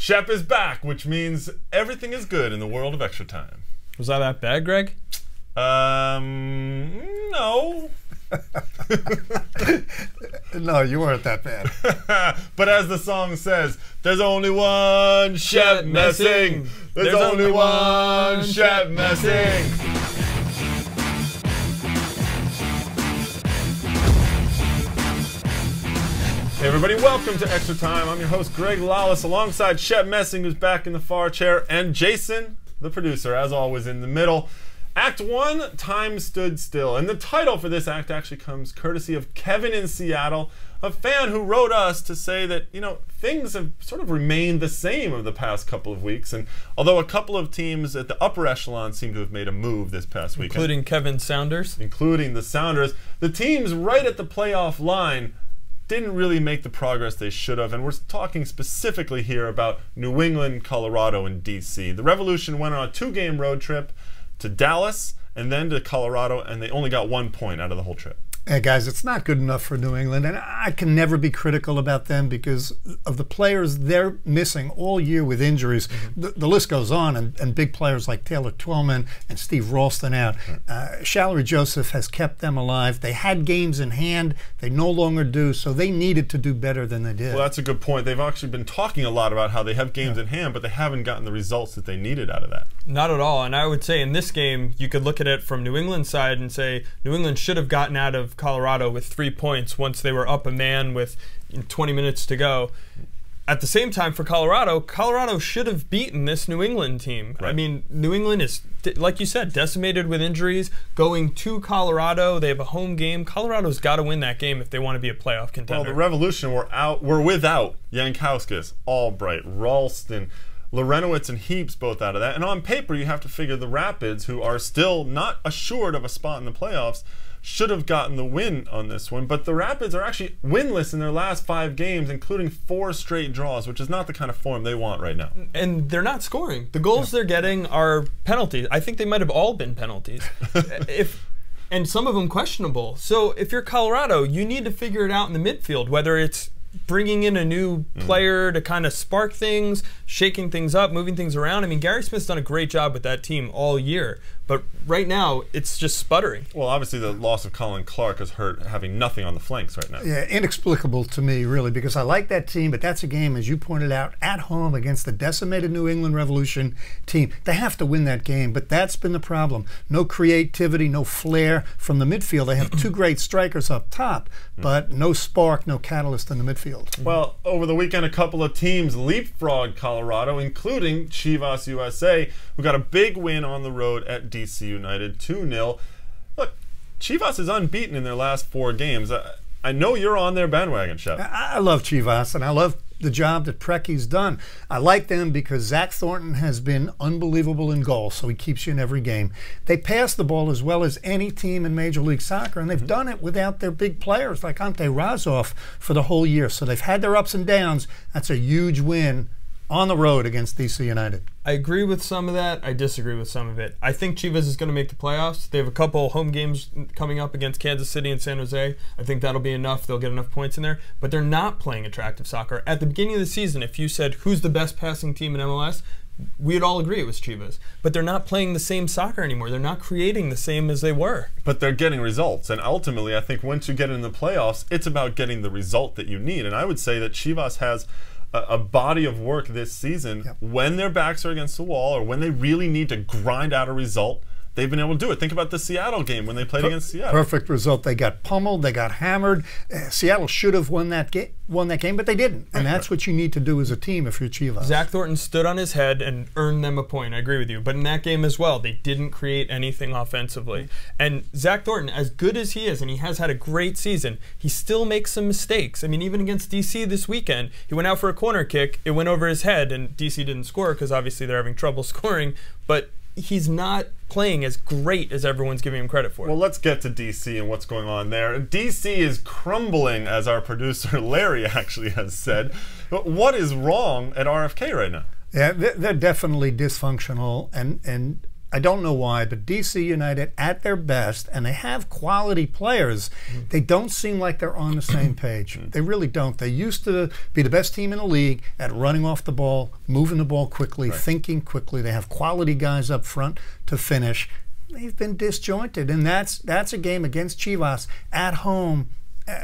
Shep is back, which means everything is good in the world of Extra Time. Was that bad, Greg? No. No, you weren't that bad. But as the song says, there's only one Shep messing. There's only one Shep messing. Hey everybody, welcome to Extra Time. I'm your host Greg Lawless alongside Shep Messing, who's back in the far chair, and Jason, the producer, as always in the middle. Act 1, Time Stood Still. And the title for this act actually comes courtesy of Kevin in Seattle, a fan who wrote us to say that, you know, things have sort of remained the same over the past couple of weeks. And although a couple of teams at the upper echelon seem to have made a move this past weekend. Including Kevin Sounders. Including the Sounders. The teams right at the playoff line didn't really make the progress they should have, and we're talking specifically here about New England, Colorado, and DC. The Revolution went on a 2-game road trip to Dallas and then to Colorado, and they only got 1 point out of the whole trip. Hey guys, it's not good enough for New England, and I can never be critical about them because of the players they're missing all year with injuries. The list goes on, and big players like Taylor Twellman and Steve Ralston out. Shallery Joseph has kept them alive. They had games in hand. They no longer do, so they needed to do better than they did. Well, that's a good point. They've actually been talking a lot about how they have games in hand, but they haven't gotten the results that they needed out of that. Not at all, and I would say in this game, you could look at it from New England's side and say New England should have gotten out of Colorado with 3 points once they were up a man with 20 minutes to go. At the same time, for Colorado should have beaten this New England team. Right. I mean, New England is, like you said, decimated with injuries. Going to Colorado, they have a home game. Colorado's got to win that game if they want to be a playoff contender. Well, the Revolution were without Jankowskis, Albright, Ralston, Lorenowitz and Heaps both out of that. And on paper, you have to figure the Rapids, who are still not assured of a spot in the playoffs, should have gotten the win on this one. But the Rapids are actually winless in their last 5 games, including 4 straight draws, which is not the kind of form they want right now. And they're not scoring. The goals they're getting are penalties. I think they might have all been penalties. And some of them questionable. So if you're Colorado, you need to figure it out in the midfield, whether it's bringing in a new player to kind of spark things, shaking things up, moving things around. I mean, Gary Smith's done a great job with that team all year, but right now it's just sputtering. Well, obviously the loss of Colin Clark has hurt having nothing on the flanks right now. Yeah, inexplicable to me, really, because I like that team, but that's a game, as you pointed out, at home against the decimated New England Revolution team. They have to win that game, but that's been the problem. No creativity, no flair from the midfield. They have 2 great strikers up top, but no spark, no catalyst in the midfield. Well, over the weekend, a couple of teams leapfrogged Colorado, including Chivas USA, who got a big win on the road at DC United, 2-0. Look, Chivas is unbeaten in their last 4 games. I know you're on their bandwagon, Shep. I love Chivas, and I love the job that Precky's done. I like them because Zach Thornton has been unbelievable in goal, so he keeps you in every game. They pass the ball as well as any team in Major League Soccer, and they've done it without their big players like Ante Razov for the whole year. So they've had their ups and downs. That's a huge win on the road against DC United. I agree with some of that. I disagree with some of it. I think Chivas is going to make the playoffs. They have a couple home games coming up against Kansas City and San Jose. I think that'll be enough. They'll get enough points in there. But they're not playing attractive soccer. At the beginning of the season, if you said, who's the best passing team in MLS, we'd all agree it was Chivas. But they're not playing the same soccer anymore. They're not creating the same as they were. But they're getting results. And ultimately, I think once you get in the playoffs, it's about getting the result that you need. And I would say that Chivas has a body of work this season. When their backs are against the wall or when they really need to grind out a result, they've been able to do it. Think about the Seattle game when they played against Seattle. Perfect result. They got pummeled. They got hammered. Seattle should have won that game, but they didn't. And that's what you need to do as a team if you're Chivas. Zach Thornton stood on his head and earned them a point. I agree with you. But in that game as well, they didn't create anything offensively. And Zach Thornton, as good as he is, and he has had a great season, he still makes some mistakes. I mean, even against DC this weekend, he went out for a corner kick. It went over his head, and DC didn't score because obviously they're having trouble scoring. But he's not playing as great as everyone's giving him credit for. Well, let's get to DC and what's going on there. DC is crumbling, as our producer Larry actually has said. But what is wrong at RFK right now? Yeah, they're definitely dysfunctional, and I don't know why, but DC United at their best, and they have quality players, they don't seem like they're on the same page. They really don't. They used to be the best team in the league at running off the ball, moving the ball quickly, thinking quickly. They have quality guys up front to finish. They've been disjointed, and that's a game against Chivas at home.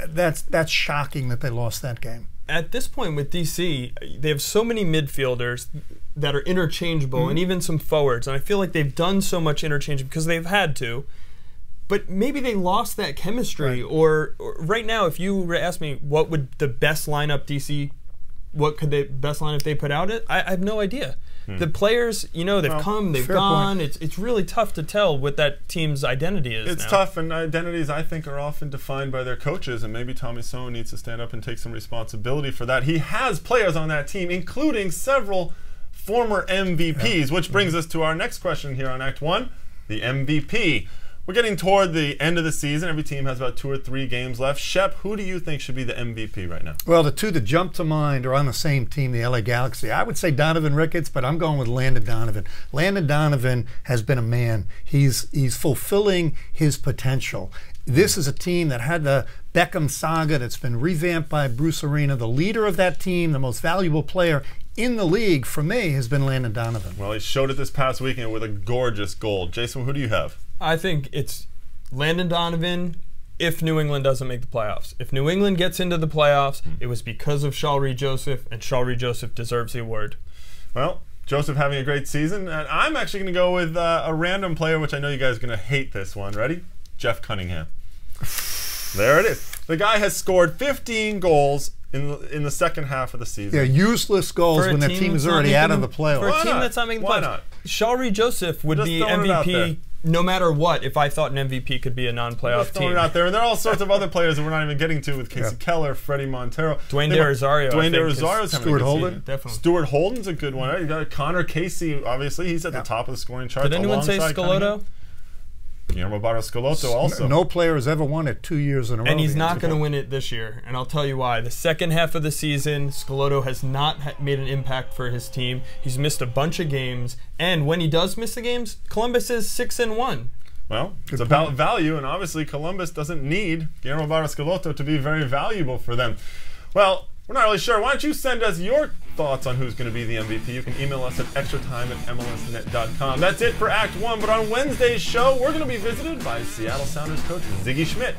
That's shocking that they lost that game. At this point with DC, they have so many midfielders that are interchangeable and even some forwards. And I feel like they've done so much interchange because they've had to. But maybe they lost that chemistry. Or right now, if you were to ask me what would the best lineup DC, what could the best lineup they put out it, I have no idea. The players, you know, they've come, they've gone. It's really tough to tell what that team's identity is. It's tough, and identities, I think, are often defined by their coaches, and maybe Tommy Sohn needs to stand up and take some responsibility for that. He has players on that team, including several former MVPs, which brings us to our next question here on Act 1, the MVP. We're getting toward the end of the season. Every team has about 2 or 3 games left. Shep, who do you think should be the MVP right now? Well, the two that jump to mind are on the same team, the LA Galaxy. I would say Donovan Ricketts, but I'm going with Landon Donovan. Landon Donovan has been a man. He's fulfilling his potential. This is a team that had the Beckham saga that's been revamped by Bruce Arena. The leader of that team, the most valuable player in the league, for me, has been Landon Donovan. Well, he showed it this past weekend with a gorgeous goal. Jason, who do you have? I think it's Landon Donovan if New England doesn't make the playoffs. If New England gets into the playoffs, it was because of Shaw Reed-Joseph, and Shaw Reed-Joseph deserves the award. Well, Joseph having a great season. And I'm actually going to go with a random player, which I know you guys are going to hate this one. Ready? Jeff Cunningham. There it is. The guy has scored 15 goals in the second half of the season. Yeah, useless goals when their team is already out of the playoffs. For a team that's not making the playoffs. Why not? Shaw Reed-Joseph would be MVP no matter what if I thought an MVP could be a non-playoff team. Throwing it out there. And there are all sorts of other players that we're not even getting to with Casey Keller, Freddie Montero. Dwayne De Rosario. Dwayne De Rosario's having Stuart a good Holden. season. Definitely. Stuart Holden's a good one. Right? You got Connor Casey, obviously. He's at the top of the scoring charts. Did anyone say Schelotto? Guillermo Barros Schelotto also. No player has ever won it 2 years in a row. And he's not going to win it this year. And I'll tell you why. The second half of the season, Schelotto has not made an impact for his team. He's missed a bunch of games. And when he does miss the games, Columbus is 6-1. Well, it's about value, and obviously Columbus doesn't need Guillermo Barros Schelotto to be very valuable for them. Well, we're not really sure. Why don't you send us your thoughts on who's going to be the MVP? You can email us at extratime@mlsnet.com. That's it for Act 1, but on Wednesday's show, we're going to be visited by Seattle Sounders coach Ziggy Schmidt.